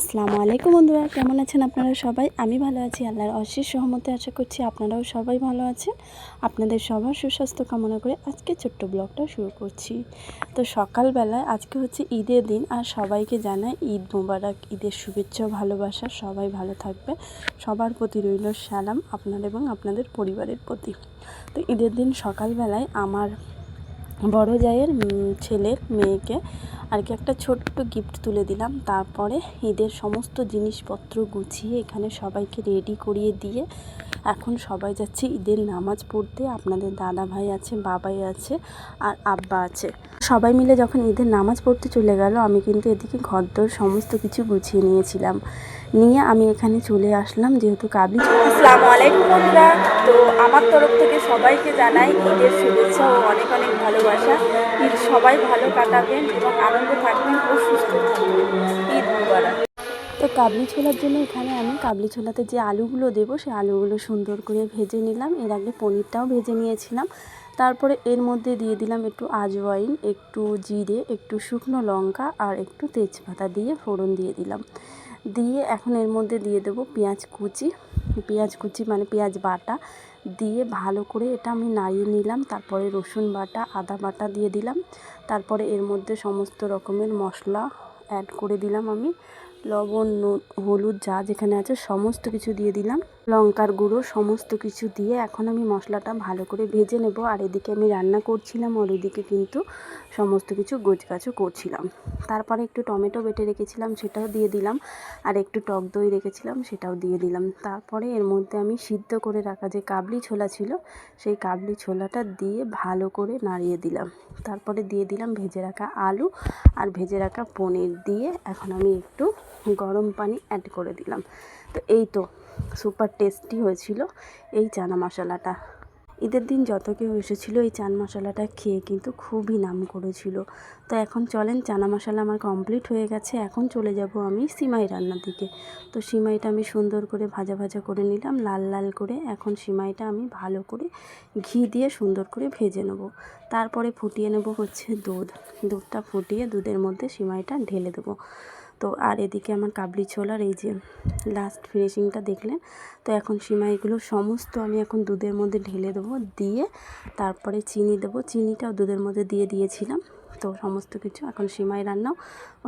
আসসালামু আলাইকুম বন্ধুরা, কেমন আছেন আপনারা সবাই? আমি ভালো আছি, আল্লাহর অশেষ সহমতে আশা করছি আপনারাও সবাই ভালো আছেন। আপনাদের সবার সুস্বাস্থ্য কামনা করে আজকে ছোট্ট ব্লগটা শুরু করছি। তো সকালবেলায় আজকে হচ্ছে ঈদের দিন, আর সবাইকে জানাই ঈদ মোবারক, ঈদের শুভেচ্ছা ও ভালোবাসা। সবাই ভালো থাকবে, সবার প্রতি রইল সালাম, আপনার এবং আপনাদের পরিবারের প্রতি। তো ঈদের দিন সকালবেলায় আমার বড় জায়ের ছেলের মেয়েকে আর কি একটা ছোট্ট গিফট তুলে দিলাম। তারপরে ঈদের সমস্ত জিনিসপত্র গুছিয়ে এখানে সবাইকে রেডি করিয়ে দিয়ে এখন সবাই যাচ্ছে ঈদের নামাজ পড়তে। আপনাদের দাদা ভাই আছে, বাবাই আছে, আর আব্বা আছে। সবাই মিলে যখন ঈদের নামাজ পড়তে চলে গেল, আমি কিন্তু এদিকে ঘরদোর সমস্ত কিছু গুছিয়ে নিয়েছিলাম। নিয়ে আমি এখানে চলে আসলাম, যেহেতু কাবলি। আসসালামু আলাইকুম বন্ধুরা। তো আমার তরফ থেকে সবাইকে জানাই ঈদের শুভেচ্ছা ও অনেক অনেক ভালোবাসা। ঈদ সবাই ভালো কাটাবেন এবং আনন্দ থাকবেন ও সুস্থ থাকবেন। ঈদ মুবারক। তো কাবলি ছোলার জন্য এখানে আমি কাবলি ছোলাতে যে আলুগুলো দেবো, সেই আলুগুলো সুন্দর করে ভেজে নিলাম। এর আগে পনিরটাও ভেজে নিয়েছিলাম। তারপরে এর মধ্যে দিয়ে দিলাম একটু আজওয়াইন, একটু জিরে, একটু শুকনো লঙ্কা আর একটু তেজপাতা দিয়ে ফোড়ন দিয়ে দিলাম। দিয়ে এখন এর মধ্যে দিয়ে দেবো পেঁয়াজ কুচি মানে পেঁয়াজ বাটা দিয়ে ভালো করে এটা আমি নাড়িয়ে নিলাম। তারপরে রসুন বাটা, আদা বাটা দিয়ে দিলাম। তারপরে এর মধ্যে সমস্ত রকমের মশলা অ্যাড করে দিলাম আমি। লবণ, হলুদ যা যেখানে আছে সমস্ত কিছু দিয়ে দিলাম, লঙ্কার গুঁড়ো সমস্ত কিছু দিয়ে এখন আমি মশলাটা ভালো করে ভেজে নেব। আর এদিকে আমি রান্না করছিলাম, আর ওইদিকে কিন্তু সমস্ত কিছু গোছগাছও করছিলাম। তারপরে একটু টমেটো বেটে রেখেছিলাম, সেটাও দিয়ে দিলাম। আর একটু টক দই রেখেছিলাম, সেটাও দিয়ে দিলাম। তারপরে এর মধ্যে আমি সিদ্ধ করে রাখা যে কাবলি ছোলা ছিল, সেই কাবলি ছোলাটা দিয়ে ভালো করে নাড়িয়ে দিলাম। তারপরে দিয়ে দিলাম ভেজে রাখা আলু আর ভেজে রাখা পনির দিয়ে এখন আমি একটু গরম পানি অ্যাড করে দিলাম। তো এই তো সুপার টেস্টি হয়েছিল এই চানা মশলাটা। ঈদের দিন যত কেউ এসেছিলো এই চান মশলাটা খেয়ে কিন্তু খুবই নাম করেছিল। তো এখন চলেন, চানা মশলা আমার কমপ্লিট হয়ে গেছে। এখন চলে যাব আমি সিমাই রান্নার দিকে। তো সিমাইটা আমি সুন্দর করে ভাজা ভাজা করে নিলাম, লাল লাল করে। এখন সিমাইটা আমি ভালো করে ঘি দিয়ে সুন্দর করে ভেজে নেব। তারপরে ফুটিয়ে নেব হচ্ছে দুধটা ফুটিয়ে দুধের মধ্যে সিমাইটা ঢেলে দেবো। তো আর এদিকে আমার কাবলি ছোলার এই যে লাস্ট ফিনিশিংটা দেখলেন। তো এখন সিমাইগুলো সমস্ত আমি এখন দুধের মধ্যে ঢেলে দেবো, দিয়ে তারপরে চিনি দেবো। চিনিটাও দুধের মধ্যে দিয়ে দিয়েছিলাম। তো সমস্ত কিছু এখন সিমাই রান্নাও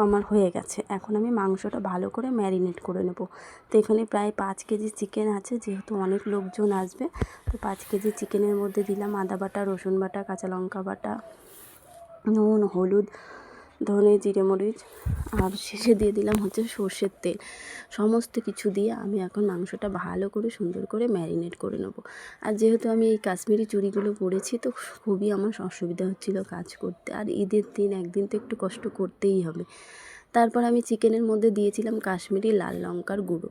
আমার হয়ে গেছে। এখন আমি মাংসটা ভালো করে ম্যারিনেট করে নেব। তো এখানে প্রায় 5 কেজি চিকেন আছে, যেহেতু অনেক লোকজন আসবে। তো 5 কেজি চিকেনের মধ্যে দিলাম আদা বাটা, রসুন বাটা, কাঁচা লঙ্কা বাটা, নুন, হলুদ, ধনে, জিরে, মরিচ, আর শেষে দিয়ে দিলাম হচ্ছে সর্ষের তেল। সমস্ত কিছু দিয়ে আমি এখন মাংসটা ভালো করে সুন্দর করে ম্যারিনেট করে নেব। আর যেহেতু আমি এই কাশ্মীরি চুড়িগুলো পরেছি, তো খুবই আমার অসুবিধা হচ্ছিল কাজ করতে। আর ঈদের দিন একদিন তো একটু কষ্ট করতেই হবে। তারপর আমি চিকেনের মধ্যে দিয়েছিলাম কাশ্মীরি লাল লঙ্কার গুঁড়ো।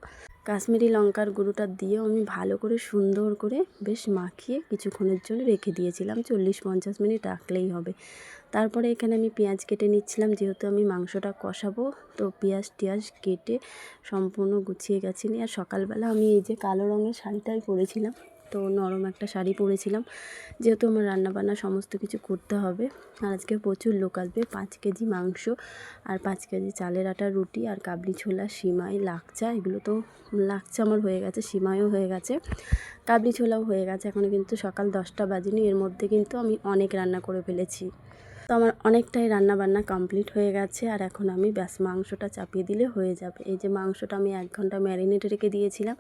কাশ্মীরি লঙ্কার গুঁড়োটা দিয়েও আমি ভালো করে সুন্দর করে বেশ মাখিয়ে কিছুক্ষণের জন্য রেখে দিয়েছিলাম। 40-50 মিনিট রাখলেই হবে। তারপরে এখানে আমি পেঁয়াজ কেটে নিচ্ছিলাম, যেহেতু আমি মাংসটা কষাবো। তো পেঁয়াজ কেটে সম্পূর্ণ গুছিয়ে গেছি। আর সকালবেলা আমি এই যে কালো রঙের শাড়িটাই পরেছিলাম, তো নরম একটা শাড়ি পরেছিলাম, যেহেতু আমার রান্নাবান্না সমস্ত কিছু করতে হবে। আর আজকে প্রচুর লোক আসবে। 5 কেজি মাংস আর 5 কেজি চালের আটার রুটি আর কাবলি ছোলা, সিমাই, লাকচা, এগুলো তো লাকচা আমার হয়ে গেছে, সিমাইও হয়ে গেছে, কাবলি ছোলাও হয়ে গেছে। এখনও কিন্তু সকাল 10টা বাজেনি। এর মধ্যে কিন্তু আমি অনেক রান্না করে ফেলেছি। তো আমার অনেকটাই রান্না বান্না কমপ্লিট হয়ে গেছে। আর এখন আমি ব্যাস মাংসটা চাপিয়ে দিলে হয়ে যাবে। এই যে মাংসটা আমি 1 ঘন্টা ম্যারিনেটে রেখে দিয়েছিলাম।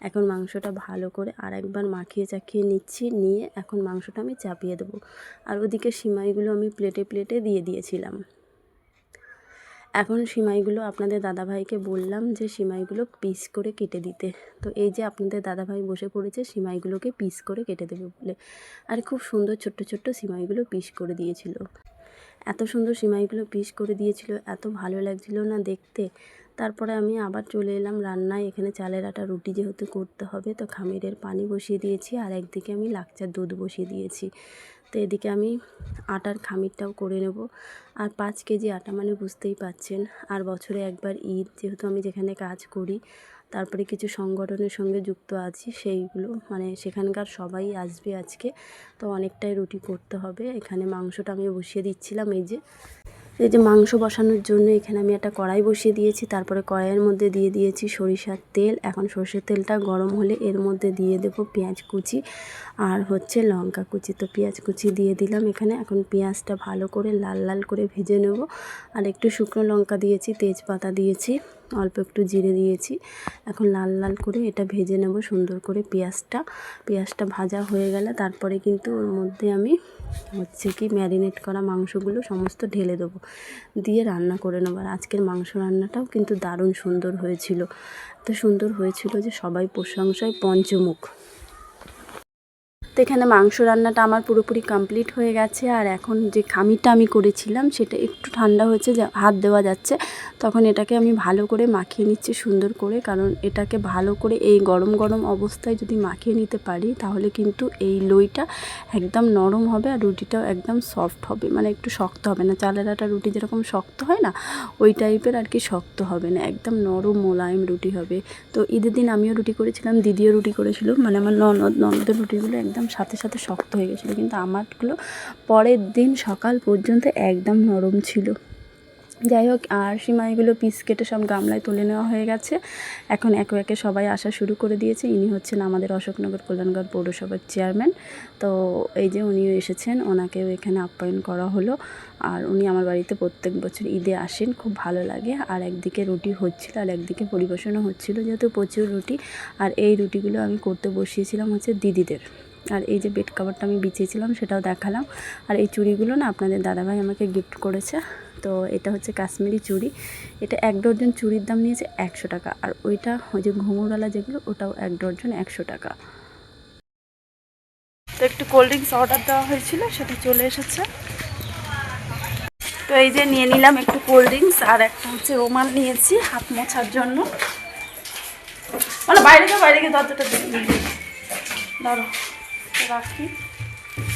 এখন মাংসটা ভালো করে আর একবার মাখিয়ে চাখিয়ে নিচ্ছি, নিয়ে এখন মাংসটা আমি চাপিয়ে দেবো। আর ওদিকে সিমাইগুলো আমি প্লেটে প্লেটে দিয়ে দিয়েছিলাম। এখন সিমাইগুলো আপনাদের দাদাভাইকে বললাম যে সিমাইগুলো পিস করে কেটে দিতে। তো এই যে আপনাদের দাদাভাই বসে পড়েছে সিমাইগুলোকে পিস করে কেটে দেবে বলে। আর খুব সুন্দর ছোট্ট ছোট্ট সিমাইগুলো পিস করে দিয়েছিল। এত সুন্দর সিমাইগুলো পিস করে দিয়েছিল, এত ভালো লাগছিল না দেখতে। তারপরে আমি আবার চলে এলাম রান্নায়। এখানে চালের আটা রুটি যেহেতু করতে হবে, তো খামিরের পানি বসিয়ে দিয়েছি, আর একদিকে আমি লাকচার দুধ বসিয়ে দিয়েছি। তো এদিকে আমি আটার খামিরটাও করে নেব। আর 5 কেজি আটা মানে বুঝতেই পাচ্ছেন। আর বছরে একবার ঈদ, যেহেতু আমি যেখানে কাজ করি, তারপরে কিছু সংগঠনের সঙ্গে যুক্ত আছি, সেইগুলো মানে সেখানকার সবাই আসবে আজকে। তো অনেকটাই রুটি করতে হবে। এখানে মাংসটা আমি বসিয়ে দিচ্ছিলাম। এই যে এই যে মাংস বসানোর জন্য এখানে আমি একটা কড়াই বসিয়ে দিয়েছি, তারপরে কড়াইয়ের মধ্যে দিয়ে দিয়েছি সরিষার তেল। এখন সরষের তেলটা গরম হলে এর মধ্যে দিয়ে দেবো পেঁয়াজ কুচি আর হচ্ছে লঙ্কা কুচি। তো পেঁয়াজ কুচি দিয়ে দিলাম এখানে। এখন পেঁয়াজটা ভালো করে লাল লাল করে ভেজে নেব। আর একটু শুকনো লঙ্কা দিয়েছি, তেজপাতা দিয়েছি, অল্প একটু জিরে দিয়েছি। এখন লাল লাল করে এটা ভেজে নেব সুন্দর করে। পেঁয়াজটা ভাজা হয়ে গেলে তারপরে কিন্তু ওর মধ্যে আমি হচ্ছে কি ম্যারিনেট করা মাংসগুলো সমস্ত ঢেলে দেবো, দিয়ে রান্না করে নেবো। আর আজকের মাংস রান্নাটাও কিন্তু দারুণ সুন্দর হয়েছিল, এত সুন্দর হয়েছিল যে সবাই প্রশংসায় পঞ্চমুখ। তো এখানে মাংস রান্নাটা আমার পুরোপুরি কমপ্লিট হয়ে গেছে। আর এখন যে খামিরটা আমি করেছিলাম সেটা একটু ঠান্ডা হয়েছে, যে হাত দেওয়া যাচ্ছে, তখন এটাকে আমি ভালো করে মাখিয়ে নিচ্ছি সুন্দর করে। কারণ এটাকে ভালো করে এই গরম গরম অবস্থায় যদি মাখিয়ে নিতে পারি তাহলে কিন্তু এই লইটা একদম নরম হবে আর রুটিটাও একদম সফট হবে, মানে একটু শক্ত হবে না। চালের আটা রুটি যেরকম শক্ত হয় না, ওই টাইপের আর কি শক্ত হবে না, একদম নরম মোলায়েম রুটি হবে। তো ঈদের দিন আমিও রুটি করেছিলাম, দিদিও রুটি করেছিল, মানে আমার ননদের রুটিগুলো একদম সাথে সাথে শক্ত হয়ে গেছিলো, কিন্তু আমারগুলো পরের দিন সকাল পর্যন্ত একদম নরম ছিল। যাই হোক, আর সিমাইগুলো পিস কেটে সব গামলায় তুলে নেওয়া হয়ে গেছে। এখন একে একে সবাই আসা শুরু করে দিয়েছে। ইনি হচ্ছেন আমাদের অশোকনগর কল্যাণগড় পৌরসভার চেয়ারম্যান। তো এই যে উনিও এসেছেন, ওনাকেও এখানে আপ্যায়ন করা হলো। আর উনি আমার বাড়িতে প্রত্যেক বছর ঈদে আসেন, খুব ভালো লাগে। আর একদিকে রুটি হচ্ছিল আর একদিকে পরিবেশনও হচ্ছিলো, যেহেতু প্রচুর রুটি। আর এই রুটিগুলো আমি করতে বসিয়েছিলাম হচ্ছে দিদিদের। আর এই যে বেড কভারটা আমি বিছিয়েছিলাম সেটাও দেখালাম। আর এই চুড়িগুলো না আপনাদের দাদাভাই আমাকে গিফট করেছে। তো এটা হচ্ছে কাশ্মীরি চুড়ি। এটা 1 ডজন চুড়ির দাম নিয়েছে 100 টাকা। আর ওইটা ওই যে ঘুঙুরওয়ালা যেগুলো, ওটাও 1 ডজন 100 টাকা। তো একটু কোল্ড ড্রিঙ্কস অর্ডার দেওয়া হয়েছিল, সেটা চলে এসেছে। তো এই যে নিয়ে নিলাম একটু কোল্ড ড্রিঙ্কস, আর একটা হচ্ছে রুমাল নিয়েছি হাত মোছার জন্য। মানে বাইরে গিয়ে দরজাটা ধরো রাখি।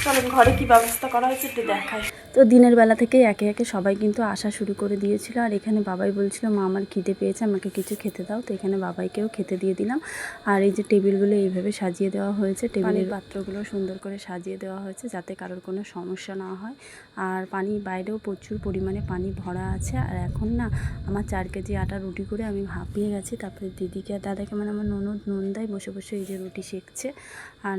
চলেন ঘরে কি ব্যবস্থা করা হয়েছে একটু দেখাই। তো দিনের বেলা থেকে একে একে সবাই কিন্তু আসা শুরু করে দিয়েছিল। আর এখানে বাবাই বলছিল, মা আমার খিদে পেয়েছে, আমাকে কিছু খেতে দাও। তো এখানে বাবাইকেও খেতে দিয়ে দিলাম। আর এই যে টেবিলগুলো এইভাবে সাজিয়ে দেওয়া হয়েছে, টেবিলের পাত্রগুলো সুন্দর করে সাজিয়ে দেওয়া হয়েছে যাতে কারোর কোনো সমস্যা না হয়। আর পানি বাইরেও প্রচুর পরিমাণে পানি ভরা আছে। আর এখন না আমার 4 কেজি আটা রুটি করে আমি হাঁপিয়ে গেছি। তারপরে দিদিকে আর দাদাকে, মানে আমার ননদাই বসে বসে এই যে রুটি সেঁকছে আর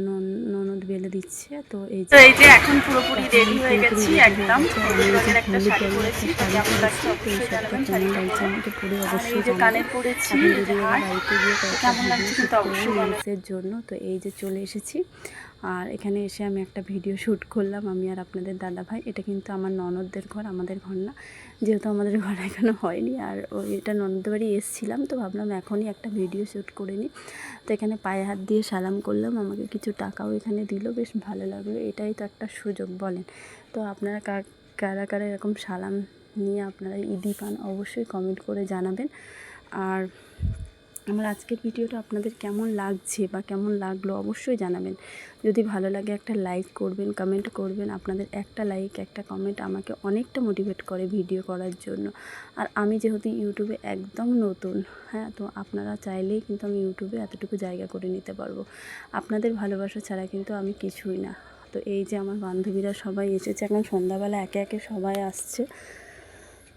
ননদ বেলে দিচ্ছে। তো এই যে এখন পুরোপুরি রেডি হয়ে গেছি একদম। হলুদ রঙের একটা শাড়ি পরেছি, কেমন লাগছে অবশ্যই জানাবেন শাড়িটা পরে। আর এই যে কানের পরেছি, বাড়িতে গিয়ে কেমন লাগছে কিন্তু অবশ্যই রিলসের জন্য। তো এই যে চলে এসেছি। আর এখানে এসে আমি একটা ভিডিও শ্যুট করলাম, আমি আর আপনাদের দাদাভাই। এটা কিন্তু আমার ননদদের ঘর, আমাদের ঘর না, যেহেতু আমাদের ঘর এখনও হয়নি। আর এটা ননদের বাড়ি এসেছিলাম, তো ভাবলাম এখনই একটা ভিডিও শ্যুট করে নিই। তো এখানে পায়ে হাত দিয়ে সালাম করলাম, আমাকে কিছু টাকাও এখানে দিল, বেশ ভালো লাগলো। এটাই তো একটা সুযোগ বলেন। তো আপনারা কারা কারা এরকম সালাম নিয়ে আপনারা ঈদি পান অবশ্যই কমেন্ট করে জানাবেন। আর আমার আজকের ভিডিওটা আপনাদের কেমন লাগছে বা কেমন লাগলো অবশ্যই জানাবেন। যদি ভালো লাগে একটা লাইক করবেন, কমেন্ট করবেন। আপনাদের একটা লাইক একটা কমেন্ট আমাকে অনেকটা মোটিভেট করে ভিডিও করার জন্য। আর আমি যেহেতু ইউটিউবে একদম নতুন, হ্যাঁ, তো আপনারা চাইলেই কিন্তু আমি ইউটিউবে এতটুকু জায়গা করে নিতে পারবো। আপনাদের ভালোবাসা ছাড়া কিন্তু আমি কিছুই না। তো এই যে আমার বান্ধবীরা সবাই এসেছে, এখন সন্ধ্যাবেলা একে একে সবাই আসছে।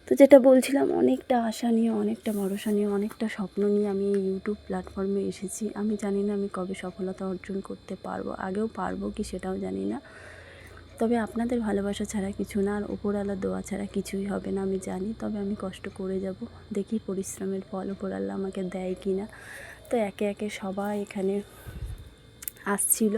তো যেটা বলছিলাম, অনেকটা আশা নিয়ে, অনেকটা ভরসা নিয়ে, অনেকটা স্বপ্ন নিয়ে আমি এই ইউটিউব প্ল্যাটফর্মে এসেছি। আমি জানি না আমি কবে সফলতা অর্জন করতে পারবো, আগেও পারবো কি সেটাও জানি না। তবে আপনাদের ভালোবাসা ছাড়া কিছু না, আর উপরওয়ালার দোয়া ছাড়া কিছুই হবে না আমি জানি। তবে আমি কষ্ট করে যাব, দেখি পরিশ্রমের ফল উপরওয়ালা আমাকে দেয় কি না। তো একে একে সবাই এখানে আসছিল।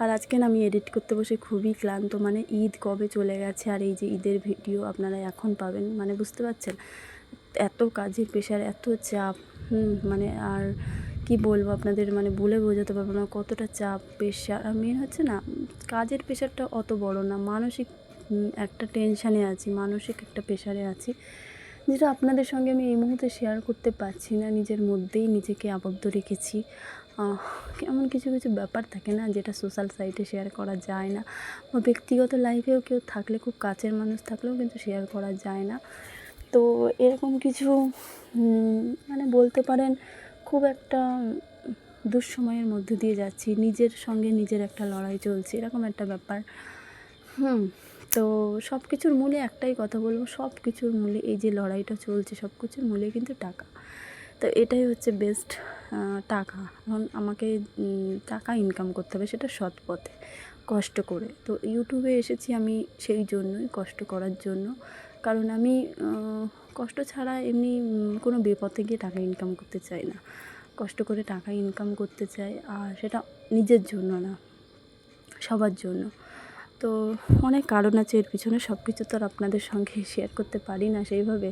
আর আজকে না আমি এডিট করতে বসে খুবই ক্লান্ত, মানে ঈদ কবে চলে গেছে আর এই যে ঈদের ভিডিও আপনারা এখন পাবেন, মানে বুঝতে পারছেন এত কাজের প্রেশার, এত চাপ, মানে আর কি বলবো আপনাদের, মানে বলে বোঝাতে পারবো না কতটা চাপ প্রেশার। আর মেন হচ্ছে না, কাজের প্রেশারটা অত বড় না, মানসিক একটা টেনশানে আছি, মানসিক একটা প্রেশারে আছি, যেটা আপনাদের সঙ্গে আমি এই মুহূর্তে শেয়ার করতে পারছি না। নিজের মধ্যেই নিজেকে আবদ্ধ রেখেছি। এমন কিছু কিছু ব্যাপার থাকে না যেটা সোশ্যাল সাইটে শেয়ার করা যায় না, বা ব্যক্তিগত লাইফেও কেউ থাকলে, খুব কাছের মানুষ থাকলেও কিন্তু শেয়ার করা যায় না। তো এরকম কিছু মানে বলতে পারেন খুব একটা দুঃসময়ের মধ্যে দিয়ে যাচ্ছি, নিজের সঙ্গে নিজের একটা লড়াই চলছে, এরকম একটা ব্যাপার। তো সব কিছুর মূলে একটাই কথা বলবো, সব কিছুর মূলে এই যে লড়াইটা চলছে সব কিছুর মূলে কিন্তু টাকা। তো এটাই হচ্ছে বেস্ট, টাকা। এখন আমাকে টাকা ইনকাম করতে হবে, সেটা সৎ পথে কষ্ট করে। তো ইউটিউবে এসেছি আমি সেই জন্যই, কষ্ট করার জন্য। কারণ আমি কষ্ট ছাড়া এমনি কোনো বেপথে গিয়ে টাকা ইনকাম করতে চাই না। কষ্ট করে টাকা ইনকাম করতে চাই, আর সেটা নিজের জন্য না, সবার জন্য। তো অনেক কারণ আছে এর পিছনে, সব কিছু তো আর আপনাদের সঙ্গে শেয়ার করতে পারি না সেইভাবে,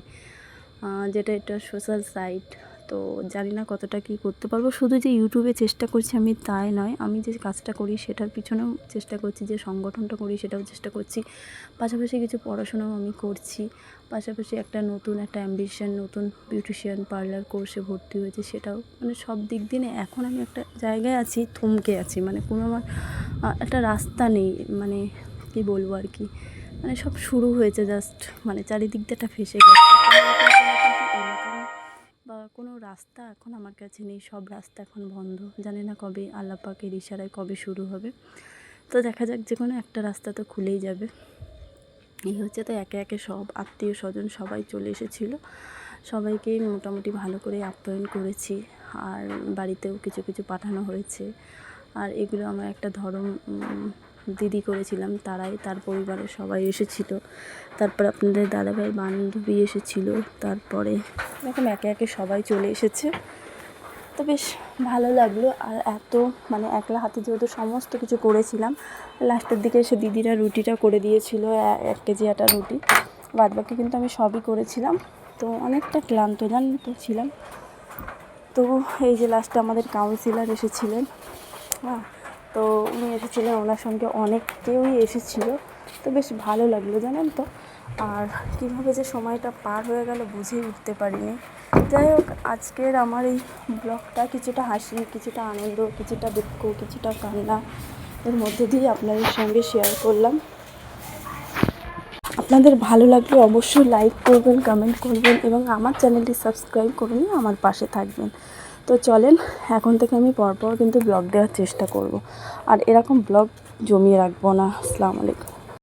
যেটা এটা সোশ্যাল সাইট। তো জানি না কতটা কী করতে পারবো। শুধু যে ইউটিউবে চেষ্টা করছি আমি তাই নয়, আমি যে কাজটা করি সেটার পিছনেও চেষ্টা করছি, যে সংগঠনটা করি সেটাও চেষ্টা করছি। পাশাপাশি কিছু পড়াশোনাও আমি করছি, পাশাপাশি একটা অ্যাম্বিশন, নতুন বিউটিশিয়ান পার্লার কোর্সে ভর্তি হয়েছে, সেটাও মানে সব দিক দিয়ে এখন আমি একটা জায়গায় আছি, থমকে আছি। মানে কোনো আমার একটা রাস্তা নেই, মানে কী বলবো আর কি, মানে সব শুরু হয়েছে জাস্ট, মানে চারিদিক দিয়ে একটা ফেসে গেছে। ইনকাম বা কোনো রাস্তা এখন আমার কাছে নেই, সব রাস্তা এখন বন্ধ। জানি না কবে আল্লাহ পাকের ইশারায় কবে শুরু হবে। তো দেখা যাক, যে কোনো একটা রাস্তা তো খুলেই যাবে। এই হচ্ছে। তো একে একে সব আত্মীয় স্বজন সবাই চলে এসেছিলো, সবাইকেই মোটামুটি ভালো করে আপ্যায়ন করেছি। আর বাড়িতেও কিছু কিছু পাঠানো হয়েছে। আর এগুলো আমার একটা দিদি করেছিলাম, তার পরিবারের সবাই এসেছিলো। তারপর আপনাদের দাদাভাই বান্ধবী এসেছিলো। তারপরে এরকম একে একে সবাই চলে এসেছে। তো বেশ ভালো লাগলো। আর মানে একলা হাতে যেহেতু সমস্ত কিছু করেছিলাম, লাস্টের দিকে এসে দিদিরা রুটিটা করে দিয়েছিলো, 1 কেজি আটা রুটি। বাদবাকি কিন্তু আমি সবই করেছিলাম। তো অনেকটা ক্লান্ত ছিলাম। তো এই যে লাস্টে আমাদের কাউন্সিলর এসেছিলেন, তো উনি এসেছিলেন, ওনার সঙ্গে অনেকেই এসেছিলো। তো বেশ ভালো লাগলো জানেন তো। আর কীভাবে যে সময়টা পার হয়ে গেল বুঝেই উঠতে পারিনি। যাই হোক, আজকের আমার এই ব্লগটা কিছুটা হাসি, কিছুটা আনন্দ, কিছুটা দুঃখ, কিছুটা কান্না এর মধ্যে দিয়ে আপনাদের সঙ্গে শেয়ার করলাম। আপনাদের ভালো লাগলে অবশ্যই লাইক করবেন, কমেন্ট করবেন এবং আমার চ্যানেলটি সাবস্ক্রাইব করে নিয়ে আমার পাশে থাকবেন। তো চলেন, এখন থেকে আমি পরপর কিন্তু ব্লগ দেওয়ার চেষ্টা করব, আর এরকম ব্লগ জমিয়ে রাখবো না। আসসালামু আলাইকুম।